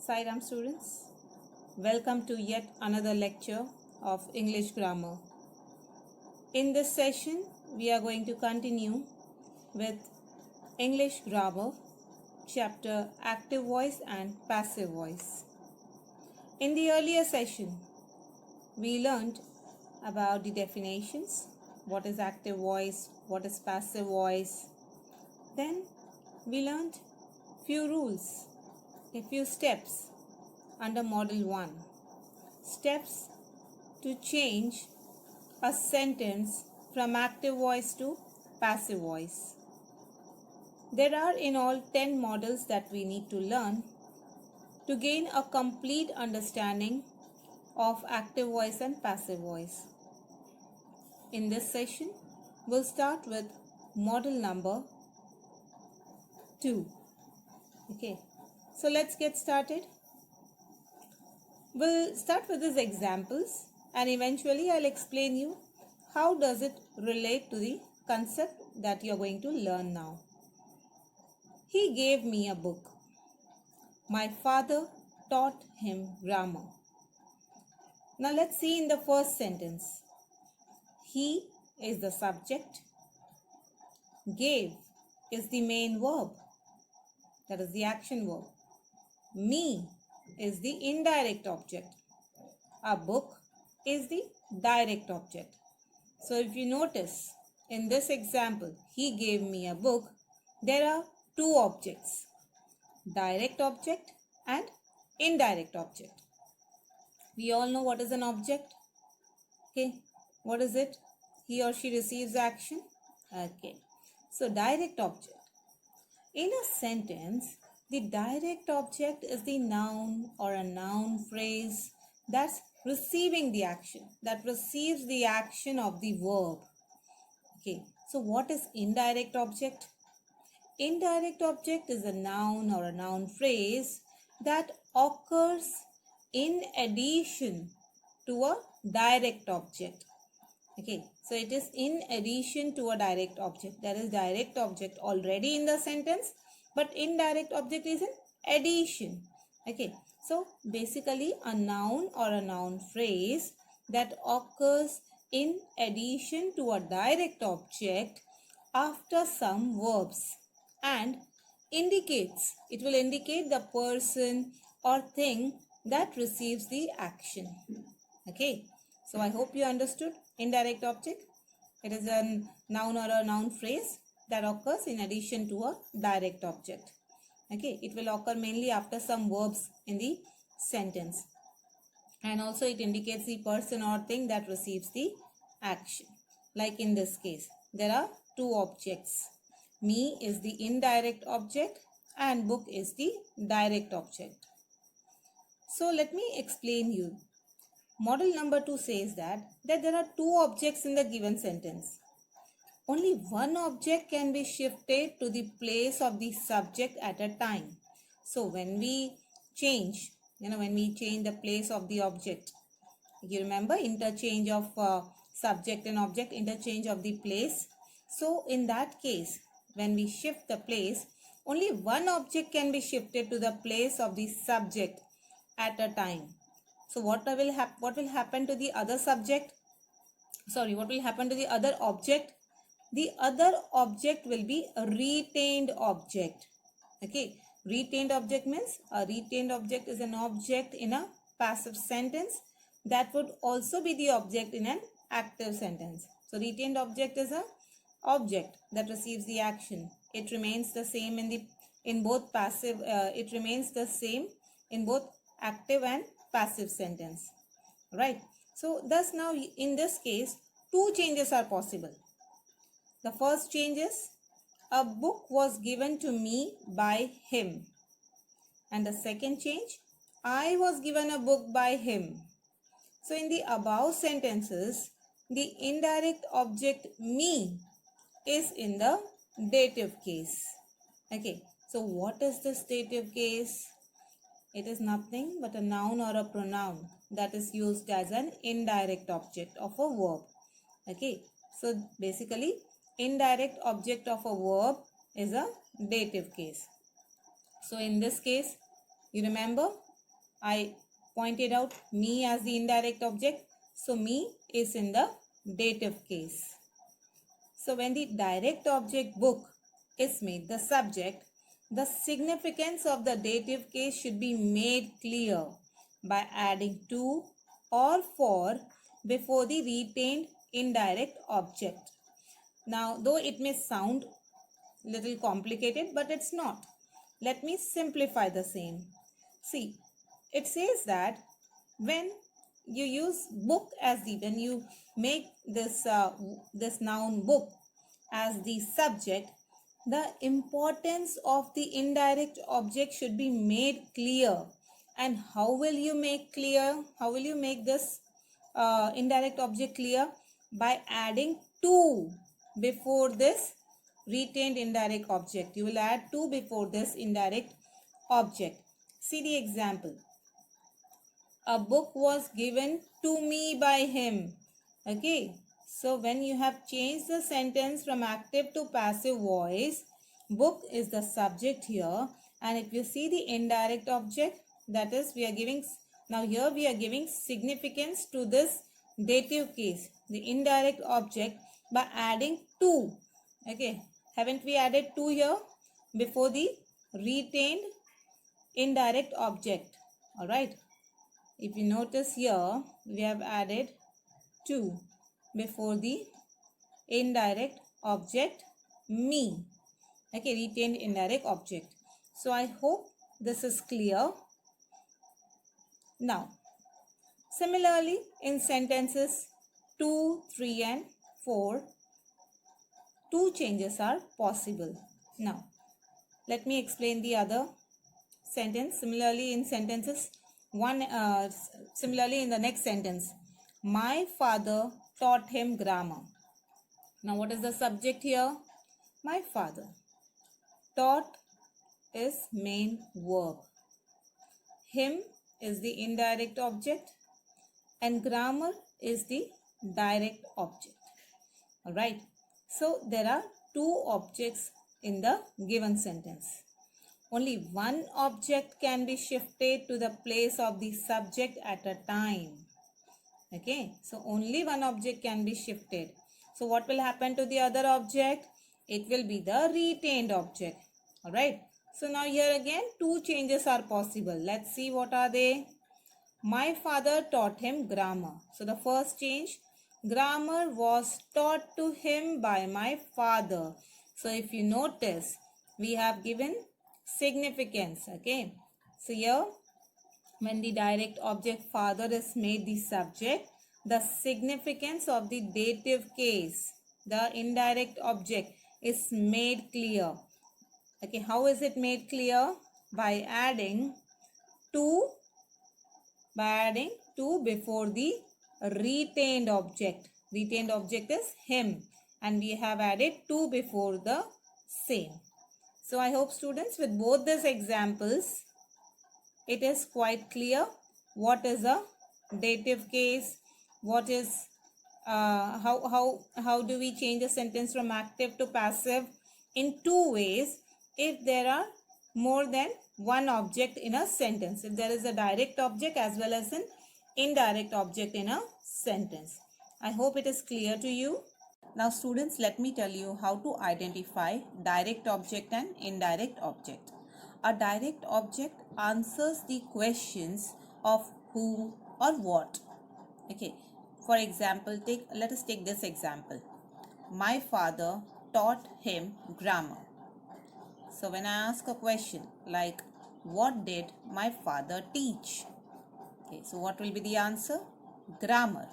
Sai Ram students, welcome to yet another lecture of English grammar. In this session, we are going to continue with English grammar chapter active voice and passive voice. In the earlier session, we learned about the definitions, what is active voice, what is passive voice. Then we learned few rules, a few steps under model 1. Steps to change a sentence from active voice to passive voice. There are in all 10 models that we need to learn to gain a complete understanding of active voice and passive voice. In this session, we'll start with model number 2. Okay, so let's get started. We'll start with these examples and eventually I'll explain you how does it relate to the concept that you're going to learn now. He gave me a book. My father taught him grammar. Now let's see in the first sentence. He is the subject. Gave is the main verb. That is the action verb. Me is the indirect object. A book is the direct object. So if you notice in this example, he gave me a book, there are two objects, direct object and indirect object. We all know what is an object. Okay, what is it? He or she receives action. Okay, so direct object. In a sentence, the direct object is the noun or a noun phrase that's receiving the action, that receives the action of the verb. Okay, so what is indirect object? Indirect object is a noun or a noun phrase that occurs in addition to a direct object. Okay, so it is in addition to a direct object. There is direct object already in the sentence, but indirect object is an addition. Okay, so basically a noun or a noun phrase that occurs in addition to a direct object after some verbs and it will indicate the person or thing that receives the action. Okay, so I hope you understood indirect object. It is a noun or a noun phrase that occurs in addition to a direct object. Okay, it will occur mainly after some verbs in the sentence. And also it indicates the person or thing that receives the action. Like in this case, there are two objects. Me is the indirect object and book is the direct object. So let me explain you. Model number 2 says that there are two objects in the given sentence. Only one object can be shifted to the place of the subject at a time. So when we change, when we change the place of the object, you remember interchange of subject and object, interchange of the place. So in that case, when we shift the place, only one object can be shifted to the place of the subject at a time. So what will happen to the other subject? Sorry, what will happen to the other object? The other object will be a retained object. Okay, retained object means a retained object is an object in a passive sentence that would also be the object in an active sentence. So retained object is a object that receives the action. It remains the same in both passive. It remains the same in both active and passive sentence. Right. So thus now in this case, two changes are possible. The first change is a book was given to me by him. And the second change, I was given a book by him. So in the above sentences, the indirect object me is in the dative case. Okay, so what is this dative case? It is nothing but a noun or a pronoun that is used as an indirect object of a verb. Okay, so basically indirect object of a verb is a dative case. So in this case, you remember I pointed out me as the indirect object. So me is in the dative case. So when the direct object book is made the subject, the significance of the dative case should be made clear by adding to or for before the retained indirect object. Now, though it may sound little complicated, but it's not. Let me simplify the same. See, it says that when you use book as the, when you make this noun book as the subject, the importance of the indirect object should be made clear. And how will you make clear? How will you make this indirect object clear? By adding to before this retained indirect object. You will add to before this indirect object. See the example. A book was given to me by him. Okay. So when you have changed the sentence from active to passive voice, book is the subject here. And if you see the indirect object, that is we are giving, now here we are giving significance to this dative case, the indirect object, by adding to. Okay. Haven't we added to here before the retained indirect object? Alright. If you notice here, we have added to before the indirect object me. Okay, retained indirect object. So I hope this is clear. Now, similarly in sentences 2, 3 and 4, two changes are possible. Now, let me explain the other sentence. Similarly in sentences similarly in the next sentence, my father taught him grammar. Now what is the subject here? My father. Taught is main verb. Him is the indirect object and grammar is the direct object. Alright. So there are two objects in the given sentence. Only one object can be shifted to the place of the subject at a time. Okay, so only one object can be shifted. So what will happen to the other object? It will be the retained object. Alright, so now here again two changes are possible. Let's see what are they. My father taught him grammar. So the first change, grammar was taught to him by my father. So if you notice, we have given significance. Okay, so here when the direct object father is made the subject, the significance of the dative case, the indirect object, is made clear. Okay, how is it made clear? By adding to before the retained object. Retained object is him and we have added to before the same. So I hope students, with both these examples, it is quite clear what is a dative case, what is how do we change a sentence from active to passive in two ways if there are more than one object in a sentence. If there is a direct object as well as an indirect object in a sentence. I hope it is clear to you. Now students, let me tell you how to identify direct object and indirect object. A direct object answers the questions of who or what. Okay, for example, let us take this example. My father taught him grammar. So when I ask a question like, what did my father teach? Okay, so what will be the answer? Grammar.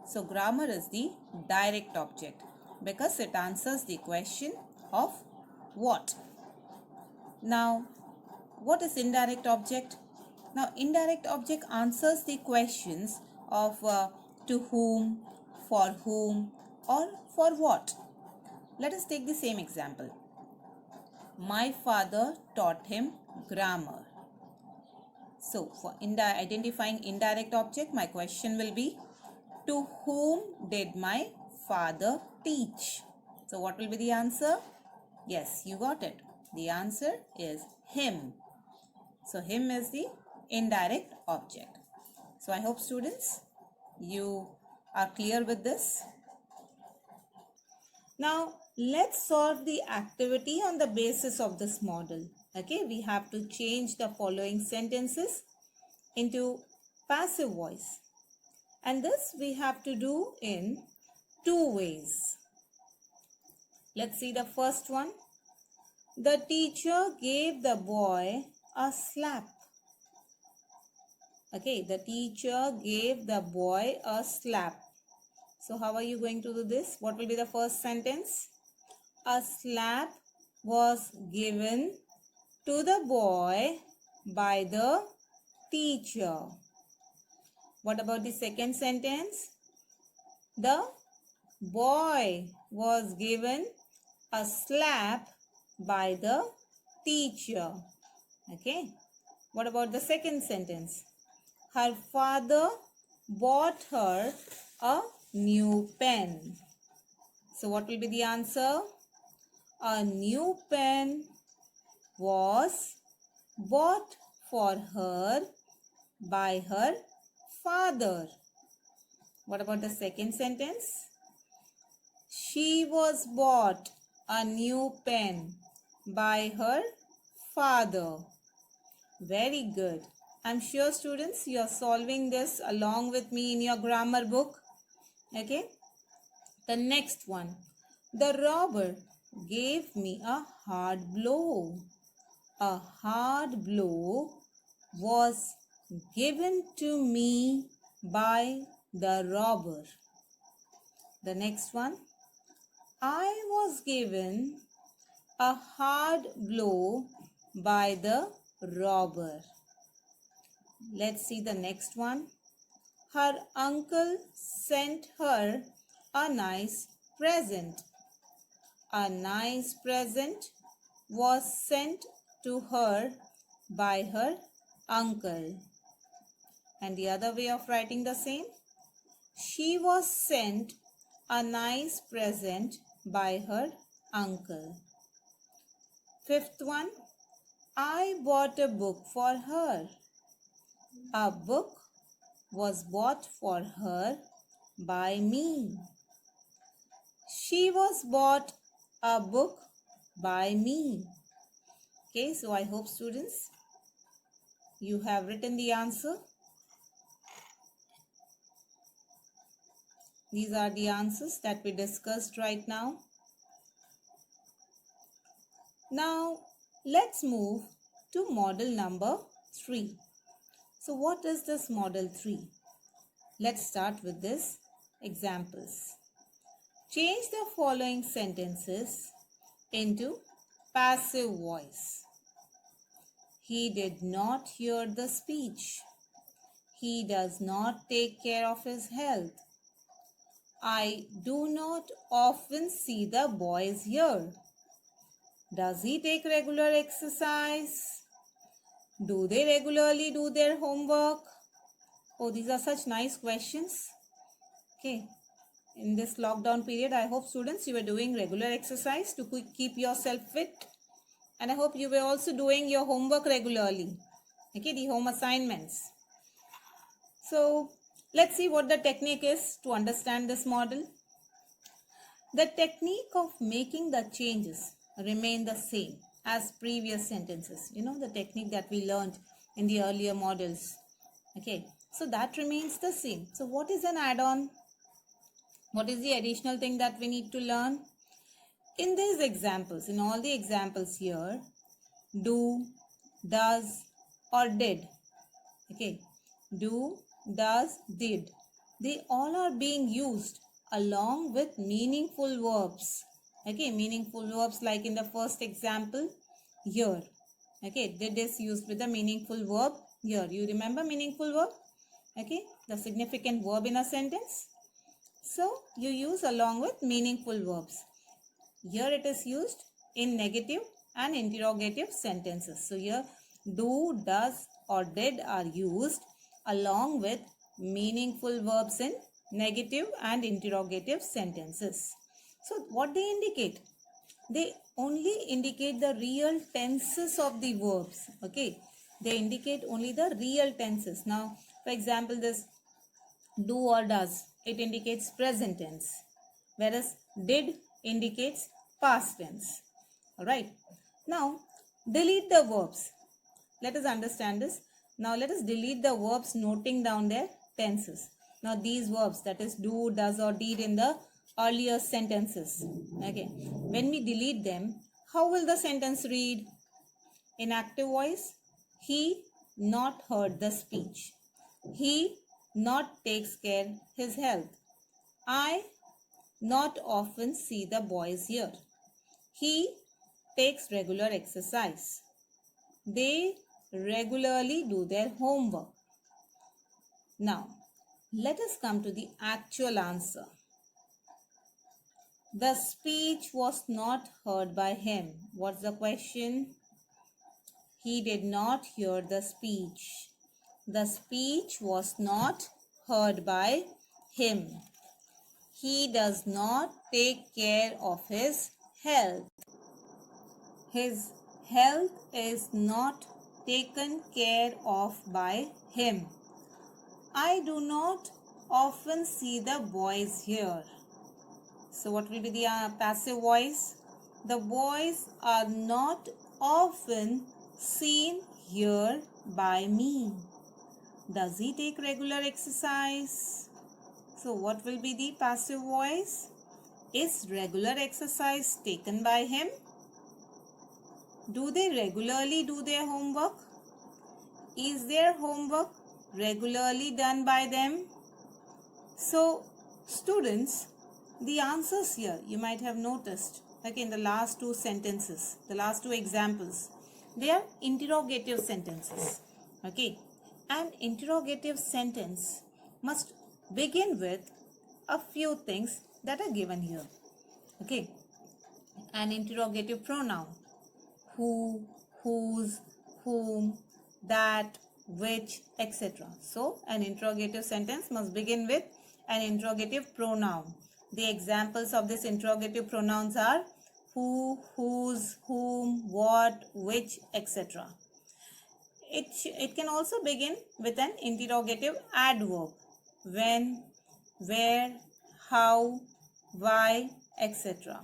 So grammar is the direct object because it answers the question of what. Now, what is indirect object? Now, indirect object answers the questions of to whom, or for what. Let us take the same example. My father taught him grammar. So, for identifying indirect object, my question will be, to whom did my father teach? So, what will be the answer? Yes, you got it. The answer is him. So, him is the indirect object. So I hope students you are clear with this. Now let's solve the activity on the basis of this model. Okay, we have to change the following sentences into passive voice, and this we have to do in two ways. Let's see the first one. The teacher gave the boy a slap. Okay, the teacher gave the boy a slap. So how are you going to do this? What will be the first sentence? A slap was given to the boy by the teacher. What about the second sentence? The boy was given a slap by the teacher. Okay. What about the second sentence? Her father bought her a new pen. So what will be the answer? A new pen was bought for her by her father. What about the second sentence? She was bought a new pen by her father. Very good. I'm sure students you are solving this along with me in your grammar book. Okay. The next one. The robber gave me a hard blow. A hard blow was given to me by the robber. The next one. I was given a hard blow by the robber. Let's see the next one. Her uncle sent her a nice present. A nice present was sent to her by her uncle. And the other way of writing the same. She was sent a nice present by her uncle. Fifth one. I bought a book for her. A book was bought for her by me. She was bought a book by me. Okay, so I hope students you have written the answer. These are the answers that we discussed right now. Now let's move to model number 3. So what is this model 3? Let's start with this examples. Change the following sentences into passive voice. He did not hear the speech. He does not take care of his health. I do not often see the boys here. Does he take regular exercise? Do they regularly do their homework? Oh, these are such nice questions. Okay. In this lockdown period, I hope students you were doing regular exercise to keep yourself fit. And I hope you were also doing your homework regularly. Okay, the home assignments. So, let's see what the technique is to understand this model. The technique of making the changes remain the same as previous sentences. You know, the technique that we learned in the earlier models. Okay, so that remains the same. So, what is an add-on? What is the additional thing that we need to learn? In these examples, in all the examples here, do, does or did. Okay, do, does, did. They all are being used along with meaningful verbs. Okay, meaningful verbs like in the first example here. Okay, did is used with the meaningful verb here. You remember meaningful verb? Okay, the significant verb in a sentence. So, you use along with meaningful verbs. Here it is used in negative and interrogative sentences. So, here do, does or did are used along with meaningful verbs in negative and interrogative sentences. So, what they indicate? They only indicate the real tenses of the verbs. Okay. They indicate only the real tenses. Now, for example, this do or does, it indicates present tense, whereas did indicates past tense. Alright. Now, delete the verbs. Let us understand this. Now, let us delete the verbs noting down their tenses. Now, these verbs, that is do, does or did in the earlier sentences. Okay. When we delete them, how will the sentence read? In active voice, he not heard the speech. He not takes care his health. I not often see the boys here. He takes regular exercise. They regularly do their homework. Now, let us come to the actual answer. The speech was not heard by him. What's the question? He did not hear the speech. The speech was not heard by him. He does not take care of his health. His health is not taken care of by him. I do not often see the boys here. So what will be the passive voice? The boys are not often seen here by me. Does he take regular exercise? So what will be the passive voice? Is regular exercise taken by him? Do they regularly do their homework? Is their homework regularly done by them? So students, the answers here you might have noticed, okay, in the last two sentences, the last two examples, they are interrogative sentences. Okay, an interrogative sentence must begin with a few things that are given here. Okay, an interrogative pronoun: who, whose, whom, that, which, etc. So an interrogative sentence must begin with an interrogative pronoun. The examples of this interrogative pronouns are who, whose, whom, what, which, etc. It can also begin with an interrogative adverb: when, where, how, why, etc.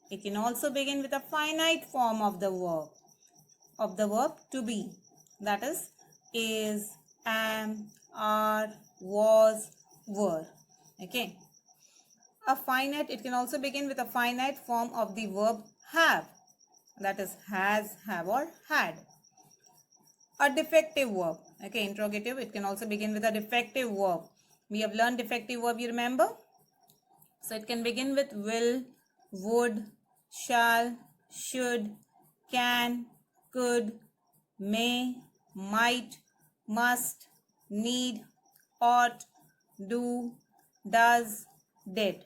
It can also begin with a finite form of the verb to be, that is, am, are, was, were. Okay. It can also begin with a finite form of the verb have, that is has, have or had. A defective verb. Okay, interrogative, it can also begin with a defective verb. We have learned defective verb, you remember? So it can begin with will, would, shall, should, can, could, may, might, must, need, ought, do, does, did.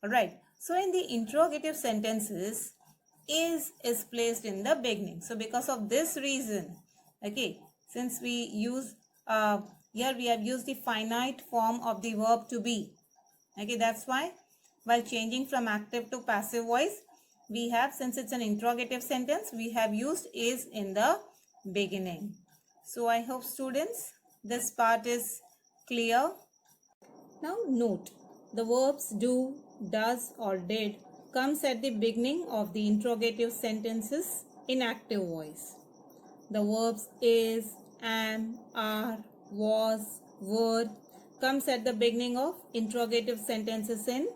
Alright, so in the interrogative sentences, is placed in the beginning. So because of this reason, okay, since we use here we have used the finite form of the verb to be. Okay, that's why while changing from active to passive voice, we have, since it's an interrogative sentence, we have used is in the beginning. So I hope students, this part is clear. Now note, the verbs do, does or did comes at the beginning of the interrogative sentences in active voice. The verbs is, am, are, was, were comes at the beginning of interrogative sentences in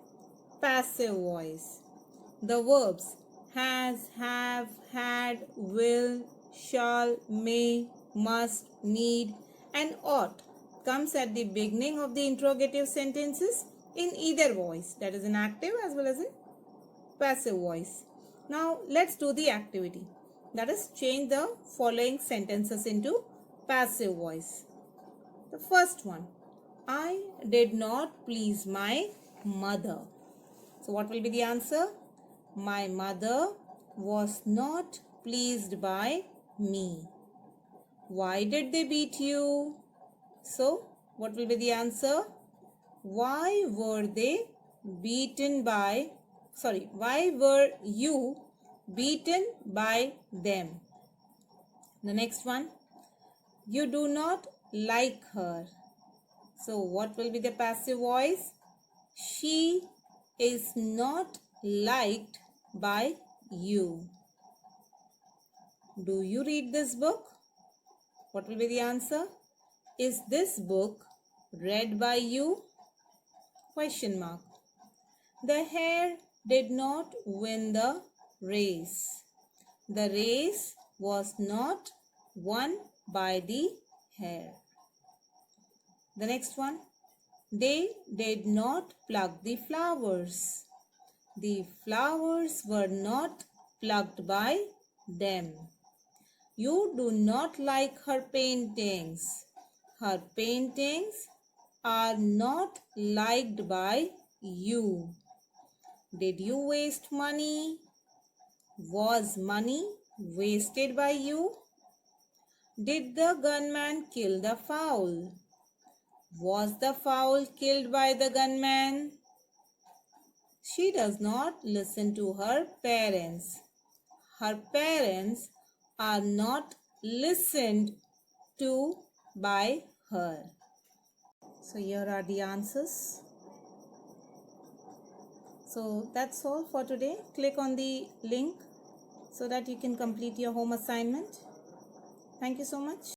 passive voice. The verbs has, have, had, will, shall, may, must, need and ought comes at the beginning of the interrogative sentences in either voice, that is in active as well as in passive voice. Now let's do the activity, that is change the following sentences into passive voice. The first one, I did not please my mother. So what will be the answer? My mother was not pleased by me. Why did they beat you? So what will be the answer? Why were they beaten by, why were you beaten by them? The next one, You do not like her. So what will be the passive voice? She is not liked by you. Do you read this book? What will be the answer? Is this book read by you? Question mark. The hare did not win the race. The race was not won by the hare. The next one. They did not pluck the flowers. The flowers were not plucked by them. You do not like her paintings. Her paintings are not liked by you. Did you waste money? Was money wasted by you? Did the gunman kill the fowl? Was the fowl killed by the gunman? She does not listen to her parents. Her parents are not listened to by her. So here are the answers. So that's all for today. Click on the link so that you can complete your home assignment. Thank you so much.